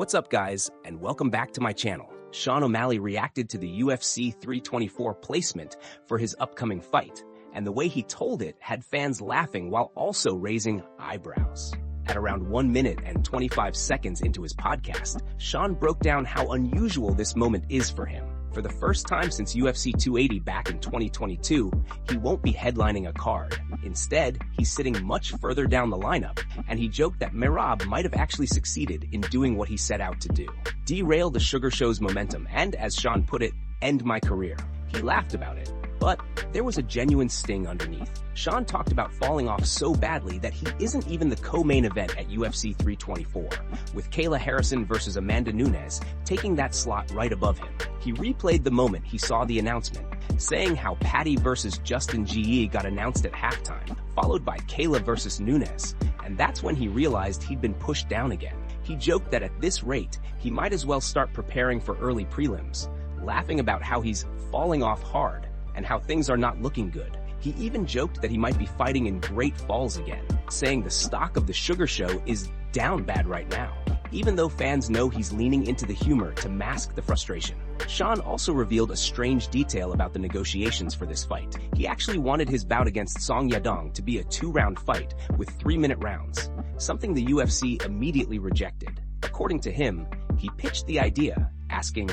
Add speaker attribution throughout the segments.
Speaker 1: What's up, guys, and welcome back to my channel. Sean O'Malley reacted to the UFC 324 placement for his upcoming fight, and the way he told it had fans laughing while also raising eyebrows. At around 1 minute and 25 seconds into his podcast, Sean broke down how unusual this moment is for him. For the first time since UFC 280 back in 2022, he won't be headlining a card. Instead, he's sitting much further down the lineup, and he joked that Merab might have actually succeeded in doing what he set out to do. Derail the Sugar Show's momentum and, as Sean put it, end my career. He laughed about it, but there was a genuine sting underneath. Sean talked about falling off so badly that he isn't even the co-main event at UFC 324, with Kayla Harrison versus Amanda Nunes taking that slot right above him. He replayed the moment he saw the announcement, saying how Paddy versus Justin GE got announced at halftime, followed by Kayla versus Nunes, and that's when he realized he'd been pushed down again. He joked that at this rate, he might as well start preparing for early prelims, laughing about how he's falling off hard and how things are not looking good. He even joked that he might be fighting in Great Falls again, saying the stock of the Sugar Show is down bad right now, even though fans know he's leaning into the humor to mask the frustration. Sean also revealed a strange detail about the negotiations for this fight. He actually wanted his bout against Song Yadong to be a 2-round fight with 3-minute rounds, something the UFC immediately rejected. According to him, he pitched the idea, asking,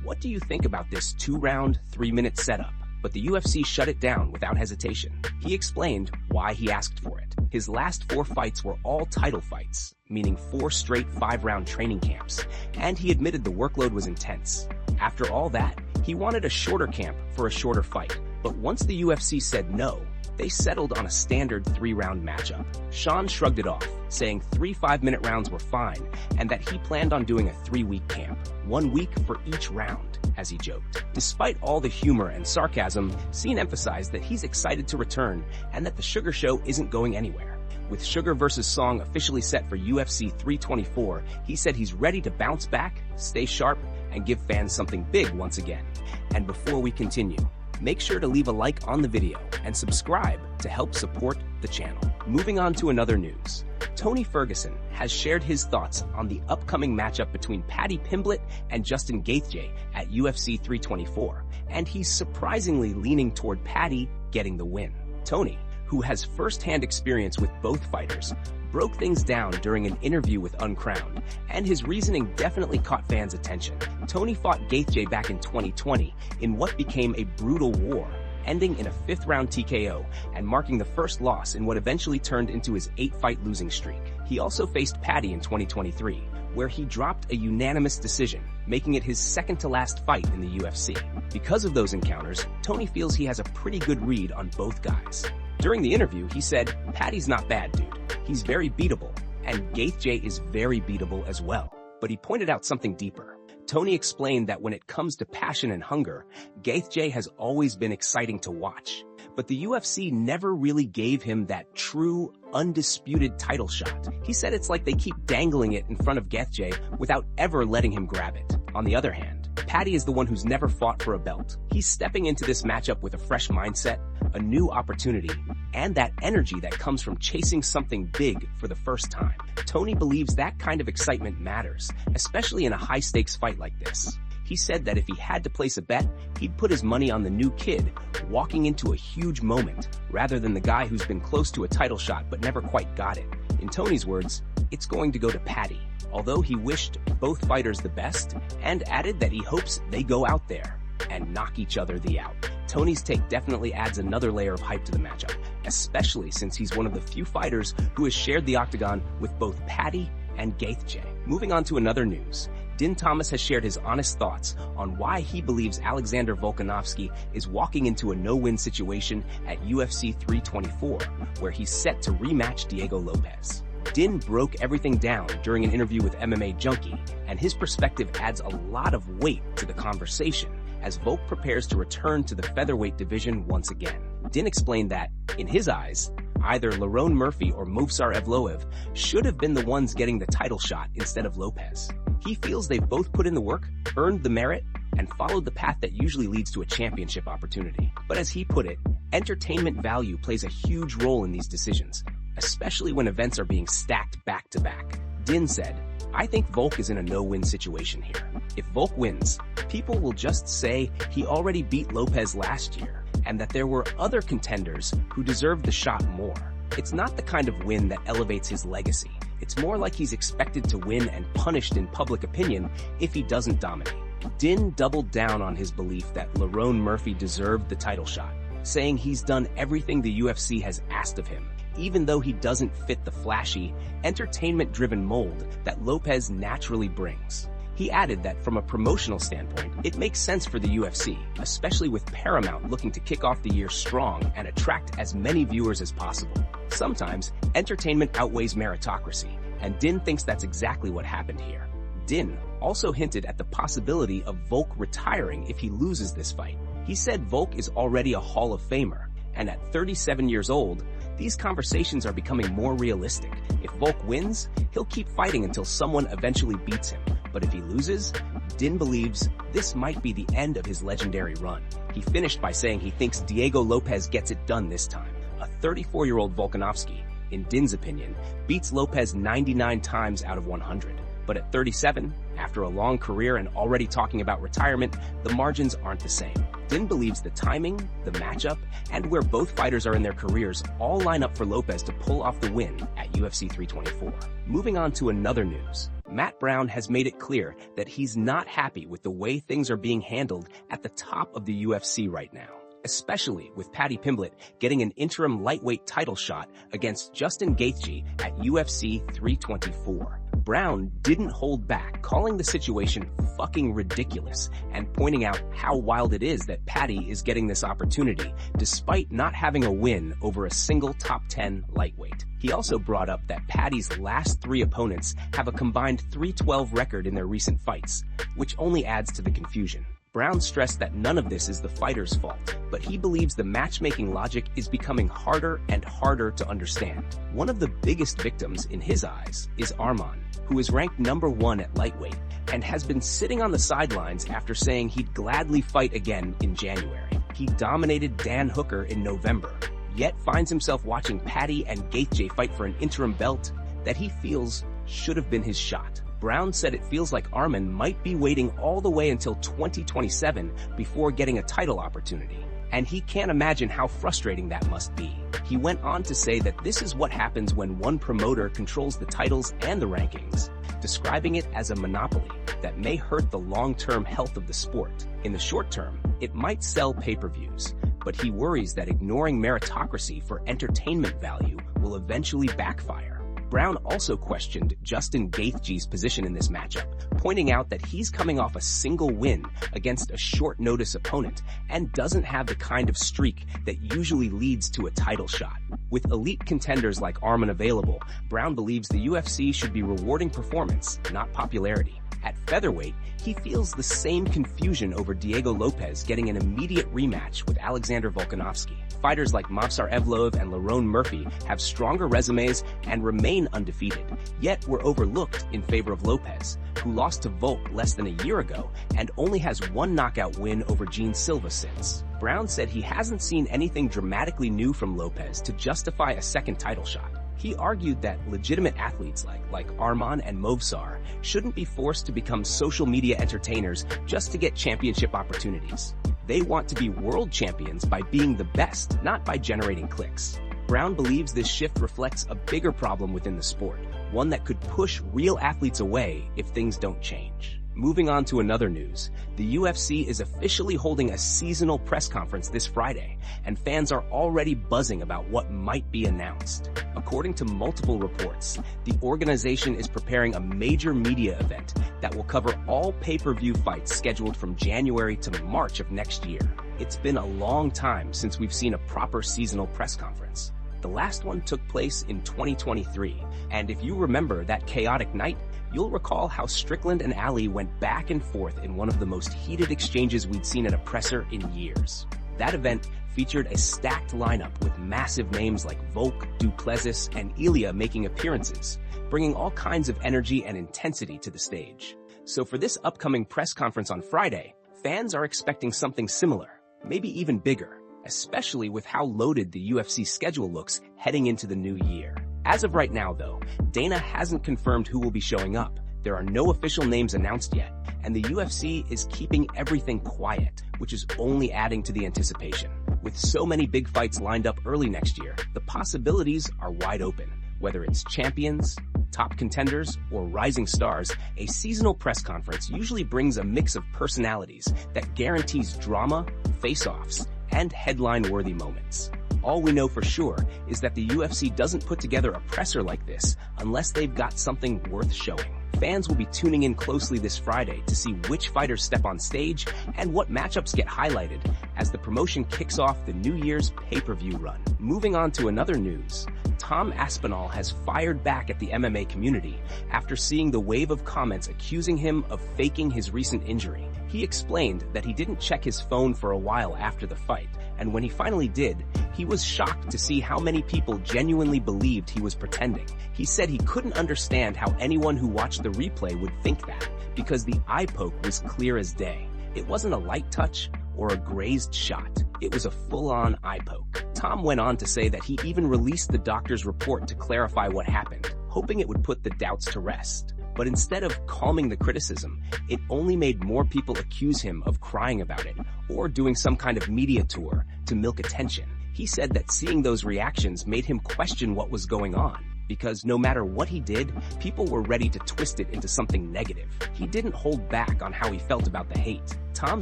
Speaker 1: "What do you think about this 2-round, 3-minute setup?" But the UFC shut it down without hesitation. He explained why he asked for it. His last 4 fights were all title fights, meaning 4 straight 5-round training camps, and he admitted the workload was intense. After all that, he wanted a shorter camp for a shorter fight, but once the UFC said no, they settled on a standard 3-round matchup. Sean shrugged it off, saying 3 5-minute rounds were fine, and that he planned on doing a 3-week camp, 1 week for each round, as he joked. Despite all the humor and sarcasm, Cien emphasized that he's excited to return and that the Sugar Show isn't going anywhere. With Sugar vs. Song officially set for UFC 324, he said he's ready to bounce back, stay sharp, and give fans something big once again. And before we continue, make sure to leave a like on the video and subscribe to help support the channel. Moving on to another news. Tony Ferguson has shared his thoughts on the upcoming matchup between Paddy Pimblett and Justin Gaethje at UFC 324, and he's surprisingly leaning toward Paddy getting the win. Tony, who has first-hand experience with both fighters, broke things down during an interview with Uncrowned, and his reasoning definitely caught fans' attention. Tony fought Gaethje back in 2020 in what became a brutal war, ending in a 5th-round TKO and marking the first loss in what eventually turned into his 8-fight losing streak. He also faced Paddy in 2023, where he dropped a unanimous decision, making it his second-to-last fight in the UFC. Because of those encounters, Tony feels he has a pretty good read on both guys. During the interview, he said, "Paddy's not bad, dude. He's very beatable, and Gaethje is very beatable as well." But he pointed out something deeper. Tony explained that when it comes to passion and hunger, Gaethje has always been exciting to watch, but the UFC never really gave him that true, undisputed title shot. He said it's like they keep dangling it in front of Gaethje without ever letting him grab it. On the other hand, Paddy is the one who's never fought for a belt. He's stepping into this matchup with a fresh mindset, a new opportunity, and that energy that comes from chasing something big for the first time. Tony believes that kind of excitement matters, especially in a high-stakes fight like this. He said that if he had to place a bet, he'd put his money on the new kid walking into a huge moment, rather than the guy who's been close to a title shot but never quite got it. In Tony's words, it's going to go to Paddy, although he wished both fighters the best and added that he hopes they go out there and knock each other out. Tony's take definitely adds another layer of hype to the matchup, especially since he's one of the few fighters who has shared the Octagon with both Paddy and Gaethje. Moving on to another news. Din Thomas has shared his honest thoughts on why he believes Alexander Volkanovski is walking into a no-win situation at UFC 324, where he's set to rematch Diego Lopez. Din broke everything down during an interview with MMA Junkie, and his perspective adds a lot of weight to the conversation as Volk prepares to return to the featherweight division once again. Din explained that, in his eyes, either Lerone Murphy or Movsar Evloev should have been the ones getting the title shot instead of Lopez. He feels they've both put in the work, earned the merit, and followed the path that usually leads to a championship opportunity. But as he put it, entertainment value plays a huge role in these decisions, especially when events are being stacked back to back. Din said, "I think Volk is in a no-win situation here. If Volk wins, people will just say he already beat Lopez last year and that there were other contenders who deserved the shot more. It's not the kind of win that elevates his legacy. It's more like he's expected to win and punished in public opinion if he doesn't dominate." Din doubled down on his belief that Lerone Murphy deserved the title shot, saying he's done everything the UFC has asked of him, even though he doesn't fit the flashy, entertainment-driven mold that Lopez naturally brings. He added that from a promotional standpoint, it makes sense for the UFC, especially with Paramount looking to kick off the year strong and attract as many viewers as possible. Sometimes, entertainment outweighs meritocracy, and Din thinks that's exactly what happened here. Din also hinted at the possibility of Volk retiring if he loses this fight. He said Volk is already a Hall of Famer, and at 37 years old, these conversations are becoming more realistic. If Volk wins, he'll keep fighting until someone eventually beats him. But if he loses, Din believes this might be the end of his legendary run. He finished by saying he thinks Diego Lopez gets it done this time. A 34-year-old Volkanovski, in Din's opinion, beats Lopez 99 times out of 100. But at 37, after a long career and already talking about retirement, the margins aren't the same. Din believes the timing, the matchup, and where both fighters are in their careers all line up for Lopez to pull off the win at UFC 324. Moving on to another news. Matt Brown has made it clear that he's not happy with the way things are being handled at the top of the UFC right now, especially with Paddy Pimblett getting an interim lightweight title shot against Justin Gaethje at UFC 324. Brown didn't hold back, calling the situation fucking ridiculous and pointing out how wild it is that Paddy is getting this opportunity despite not having a win over a single top 10 lightweight. He also brought up that Paddy's last 3 opponents have a combined 3-12 record in their recent fights, which only adds to the confusion. Brown stressed that none of this is the fighter's fault, but he believes the matchmaking logic is becoming harder and harder to understand. One of the biggest victims in his eyes is Arman, who is ranked number 1 at lightweight and has been sitting on the sidelines after saying he'd gladly fight again in January. He dominated Dan Hooker in November, yet finds himself watching Paddy and Gaethje fight for an interim belt that he feels should have been his shot. Brown said it feels like Arman might be waiting all the way until 2027 before getting a title opportunity, and he can't imagine how frustrating that must be. He went on to say that this is what happens when one promoter controls the titles and the rankings, describing it as a monopoly that may hurt the long-term health of the sport. In the short term, it might sell pay-per-views, but he worries that ignoring meritocracy for entertainment value will eventually backfire. Brown also questioned Justin Gaethje's position in this matchup, pointing out that he's coming off a single win against a short-notice opponent and doesn't have the kind of streak that usually leads to a title shot. With elite contenders like Arman available, Brown believes the UFC should be rewarding performance, not popularity. At featherweight, he feels the same confusion over Diego Lopez getting an immediate rematch with Alexander Volkanovski. Fighters like Movsar Evloev and Lerone Murphy have stronger resumes and remain undefeated, yet were overlooked in favor of Lopez, who lost to Volk less than a year ago and only has 1 knockout win over Gene Silva since. Brown said he hasn't seen anything dramatically new from Lopez to justify a second title shot. He argued that legitimate athletes like Arman and Movsar shouldn't be forced to become social media entertainers just to get championship opportunities. They want to be world champions by being the best, not by generating clicks. Brown believes this shift reflects a bigger problem within the sport, one that could push real athletes away if things don't change. Moving on to another news, the UFC is officially holding a seasonal press conference this Friday, and fans are already buzzing about what might be announced. According to multiple reports, the organization is preparing a major media event that will cover all pay-per-view fights scheduled from January to March of next year. It's been a long time since we've seen a proper seasonal press conference. The last one took place in 2023, and if you remember that chaotic night, you'll recall how Strickland and Ali went back and forth in one of the most heated exchanges we'd seen at a presser in years. That event featured a stacked lineup with massive names like Volk, Duplessis, and Ilia making appearances, bringing all kinds of energy and intensity to the stage. So for this upcoming press conference on Friday, fans are expecting something similar, maybe even bigger, especially with how loaded the UFC schedule looks heading into the new year. As of right now, though, Dana hasn't confirmed who will be showing up. There are no official names announced yet, and the UFC is keeping everything quiet, which is only adding to the anticipation. With so many big fights lined up early next year, the possibilities are wide open. Whether it's champions, top contenders, or rising stars, a seasonal press conference usually brings a mix of personalities that guarantees drama, face-offs, and headline-worthy moments. All we know for sure is that the UFC doesn't put together a presser like this unless they've got something worth showing. Fans will be tuning in closely this Friday to see which fighters step on stage and what matchups get highlighted as the promotion kicks off the New Year's pay-per-view run. Moving on to another news, Tom Aspinall has fired back at the MMA community after seeing the wave of comments accusing him of faking his recent injury. He explained that he didn't check his phone for a while after the fight, and when he finally did, he was shocked to see how many people genuinely believed he was pretending. He said he couldn't understand how anyone who watched the replay would think that, because the eye poke was clear as day. It wasn't a light touch or a grazed shot. It was a full-on eye poke. Tom went on to say that he even released the doctor's report to clarify what happened, hoping it would put the doubts to rest. But instead of calming the criticism, it only made more people accuse him of crying about it or doing some kind of media tour to milk attention. He said that seeing those reactions made him question what was going on, because no matter what he did, people were ready to twist it into something negative. He didn't hold back on how he felt about the hate. Tom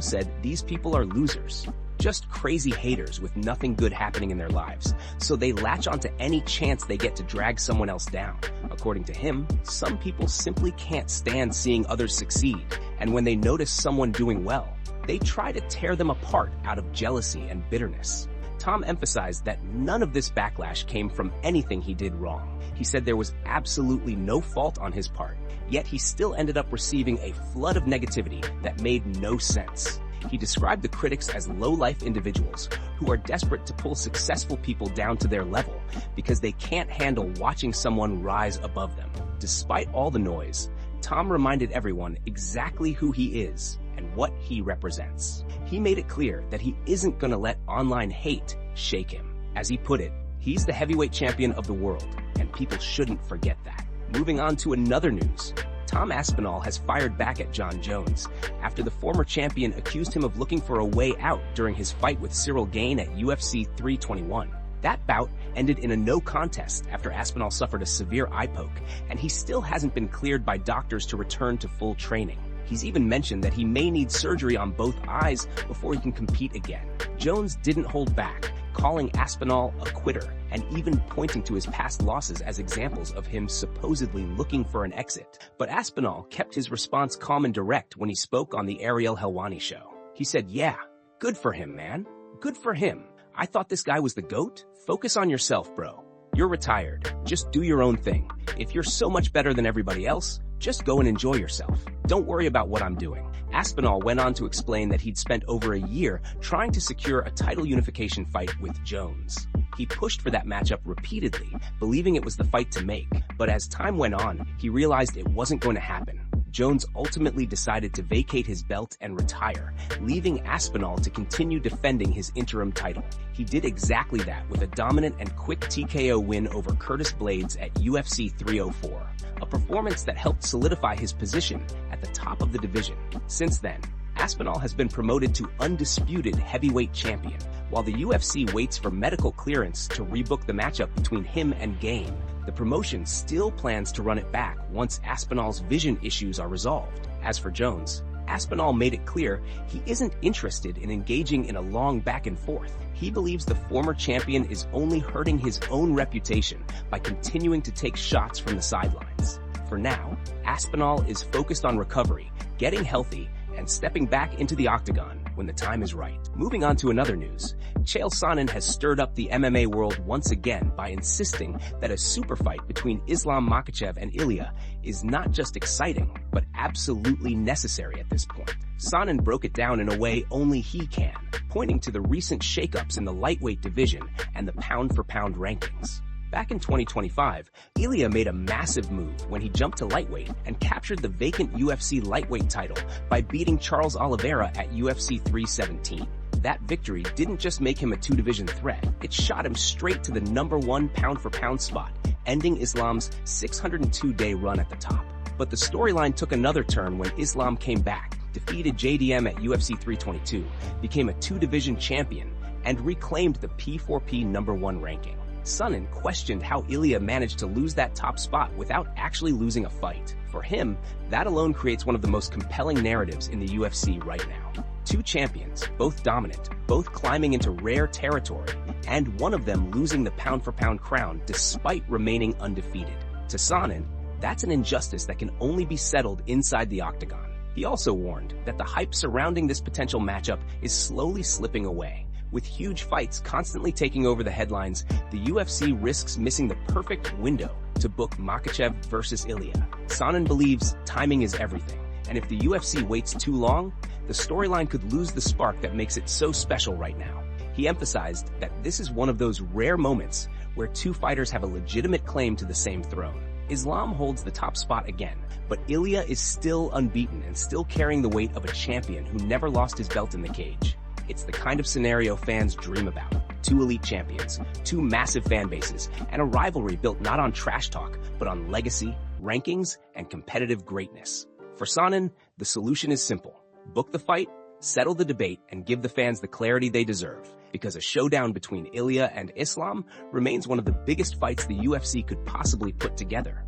Speaker 1: said these people are losers, just crazy haters with nothing good happening in their lives, so they latch onto any chance they get to drag someone else down. According to him, some people simply can't stand seeing others succeed, and when they notice someone doing well, they try to tear them apart out of jealousy and bitterness. Tom emphasized that none of this backlash came from anything he did wrong. He said there was absolutely no fault on his part, yet he still ended up receiving a flood of negativity that made no sense. He described the critics as low-life individuals who are desperate to pull successful people down to their level because they can't handle watching someone rise above them. Despite all the noise, Tom reminded everyone exactly who he is and what he represents. He made it clear that he isn't going to let online hate shake him. As he put it, he's the heavyweight champion of the world, and people shouldn't forget that. Moving on to another news. Tom Aspinall has fired back at Jon Jones after the former champion accused him of looking for a way out during his fight with Cyril Gane at UFC 321. That bout ended in a no contest after Aspinall suffered a severe eye poke, and he still hasn't been cleared by doctors to return to full training. He's even mentioned that he may need surgery on both eyes before he can compete again. Jones didn't hold back, calling Aspinall a quitter and even pointing to his past losses as examples of him supposedly looking for an exit. But Aspinall kept his response calm and direct when he spoke on the Ariel Helwani show. He said, "Yeah, good for him, man. Good for him. I thought this guy was the GOAT. Focus on yourself, bro. You're retired. Just do your own thing. If you're so much better than everybody else, just go and enjoy yourself. Don't worry about what I'm doing." Aspinall went on to explain that he'd spent over a year trying to secure a title unification fight with Jones. He pushed for that matchup repeatedly, believing it was the fight to make. But as time went on, he realized it wasn't going to happen. Jones ultimately decided to vacate his belt and retire, leaving Aspinall to continue defending his interim title. He did exactly that with a dominant and quick TKO win over Curtis Blades at UFC 304, a performance that helped solidify his position at the top of the division. Since then, Aspinall has been promoted to undisputed heavyweight champion, while the UFC waits for medical clearance to rebook the matchup between him and Gane. The promotion still plans to run it back once Aspinall's vision issues are resolved. As for Jones, Aspinall made it clear he isn't interested in engaging in a long back and forth. He believes the former champion is only hurting his own reputation by continuing to take shots from the sidelines. For now, Aspinall is focused on recovery, getting healthy, and stepping back into the octagon when the time is right. Moving on to another news, Chael Sonnen has stirred up the MMA world once again by insisting that a super fight between Islam Makhachev and Ilia is not just exciting, but absolutely necessary at this point. Sonnen broke it down in a way only he can, pointing to the recent shakeups in the lightweight division and the pound-for-pound rankings. Back in 2025, Ilia made a massive move when he jumped to lightweight and captured the vacant UFC lightweight title by beating Charles Oliveira at UFC 317. That victory didn't just make him a two-division threat, it shot him straight to the #1 pound-for-pound spot ending Islam's 602-day run at the top. But the storyline took another turn when Islam came back, defeated JDM at UFC 322, became a two-division champion, and reclaimed the P4P #1 ranking. Sonnen questioned how Ilia managed to lose that top spot without actually losing a fight. For him, that alone creates one of the most compelling narratives in the UFC right now. Two champions, both dominant, both climbing into rare territory, and one of them losing the pound-for-pound crown despite remaining undefeated. To Sonnen, that's an injustice that can only be settled inside the Octagon. He also warned that the hype surrounding this potential matchup is slowly slipping away. With huge fights constantly taking over the headlines, the UFC risks missing the perfect window to book Makhachev versus Ilia. Sonnen believes timing is everything, and if the UFC waits too long, the storyline could lose the spark that makes it so special right now. He emphasized that this is one of those rare moments where two fighters have a legitimate claim to the same throne. Islam holds the top spot again, but Ilia is still unbeaten and still carrying the weight of a champion who never lost his belt in the cage. It's the kind of scenario fans dream about. Two elite champions, two massive fan bases, and a rivalry built not on trash talk, but on legacy, rankings, and competitive greatness. For Sonnen, the solution is simple. Book the fight, settle the debate, and give the fans the clarity they deserve, because a showdown between Ilia and Islam remains one of the biggest fights the UFC could possibly put together.